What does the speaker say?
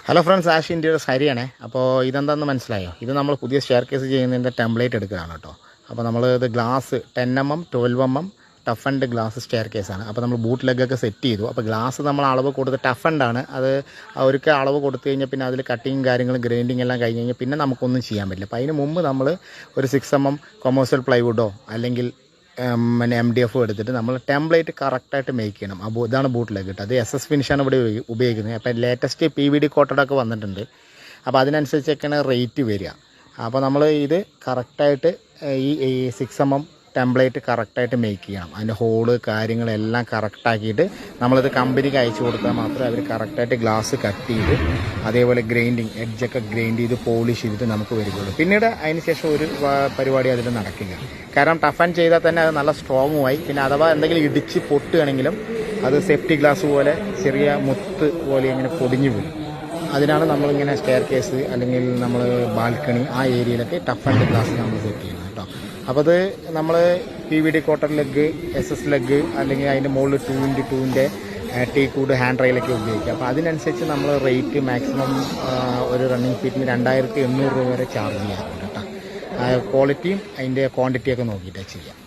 Hello friends, ash ഇന്ത്യയുടെ ഹരിയാണേ. അപ്പോൾ ഇതെന്താണെന്ന് മനസ്സിലായോ? ഇത് നമ്മൾ പുതിയ സ്റ്റെയർ കേസ് ചെയ്യുന്നതിൻ്റെ ടെംപ്ലേറ്റ് എടുക്കുകയാണ് കേട്ടോ. അപ്പോൾ നമ്മൾ ഇത് glass 10mm 12mm tough and glass stair കേസാണ്. അപ്പോൾ നമ്മൾ ബൂട്ട് ലെഗൊക്കെ സെറ്റ് ചെയ്തു. അപ്പോൾ ഗ്ലാസ് നമ്മൾ അളവ് കൊടുത്ത് ടഫ് ആൻഡാണ് അത്. ഒരിക്കൽ അളവ് കൊടുത്തു കഴിഞ്ഞാൽ പിന്നെ അതിൽ കട്ടിങ് കാര്യങ്ങളും ഗ്രൈൻഡിങ് എല്ലാം കഴിഞ്ഞ് കഴിഞ്ഞാൽ പിന്നെ നമുക്കൊന്നും ചെയ്യാൻ പറ്റില്ല. അപ്പോൾ അതിന് മുമ്പ് നമ്മൾ ഒരു 6mm കൊമേഴ്സ്യൽ പ്ലൈവുഡോ അല്ലെങ്കിൽ പിന്നെ MDF എടുത്തിട്ട് നമ്മൾ ടെംപ്ലേറ്റ് കറക്റ്റായിട്ട് മേക്ക് ചെയ്യണം. ഇതാണ് ബൂട്ട് ലെഗ് കേട്ടോ. അത് SS ഫിനിഷാണ് ഇവിടെ ഉപയോഗിക്കുന്നത്. അപ്പോൾ ലേറ്റസ്റ്റ് PVD കോട്ടഡൊക്കെ വന്നിട്ടുണ്ട്. അപ്പോൾ അതിനനുസരിച്ചൊക്കെയാണ് റേറ്റ് വരിക. അപ്പോൾ നമ്മൾ ഇത് കറക്റ്റായിട്ട് ഈ 6mm ടെംപ്ലേറ്റ് കറക്റ്റായിട്ട് മേക്ക് ചെയ്യണം. അതിൻ്റെ ഹോള് കാര്യങ്ങളെല്ലാം കറക്റ്റാക്കിയിട്ട് നമ്മളിത് കമ്പനിക്ക് അയച്ചു കൊടുത്താൽ മാത്രമേ അവർ കറക്റ്റായിട്ട് ഗ്ലാസ് കട്ട് ചെയ്ത് അതേപോലെ ഗ്രൈൻഡിങ് എഡ്ജൊക്കെ ഗ്രൈൻഡ് ചെയ്ത് പോളിഷ് ചെയ്തിട്ട് നമുക്ക് വരികയുള്ളൂ. പിന്നീട് അതിന് ശേഷം ഒരു പരിപാടി അതിൽ നടക്കില്ല. കാരണം ടഫ് ആൻഡ് ചെയ്താൽ തന്നെ അത് നല്ല സ്ട്രോങ്ങുമായി. പിന്നെ അഥവാ എന്തെങ്കിലും ഇടിച്ച് പൊട്ടുകയാണെങ്കിലും അത് സേഫ്റ്റി ഗ്ലാസ് പോലെ ചെറിയ മുത്ത് പോലെ ഇങ്ങനെ പൊടിഞ്ഞു പോകും. അതിനാണ് നമ്മളിങ്ങനെ സ്റ്റെയർ കേസ് അല്ലെങ്കിൽ നമ്മൾ ബാൽക്കണി ആ ഏരിയയിലൊക്കെ ടഫ് ആൻഡ് ഗ്ലാസ് നമ്മൾ സെറ്റ് ചെയ്യുന്നത് കേട്ടോ. അപ്പോൾ അത് നമ്മൾ PVD cotton leg, SS leg അല്ലെങ്കിൽ അതിൻ്റെ മുകളിൽ 2x2 ടീക്കൂഡ് ഹാൻഡ് റെയിലൊക്കെ ഉപയോഗിക്കുക. അപ്പോൾ അതിനനുസരിച്ച് നമ്മൾ റേറ്റ് മാക്സിമം ഒരു റണ്ണിങ് ഫീറ്റിന് 2800 രൂപ വരെ ചാർജ് ചെയ്യാറുണ്ട് കേട്ടോ. ക്വാളിറ്റിയും അതിൻ്റെ ക്വാണ്ടിറ്റിയൊക്കെ നോക്കിയിട്ടാണ് ചെയ്യുക.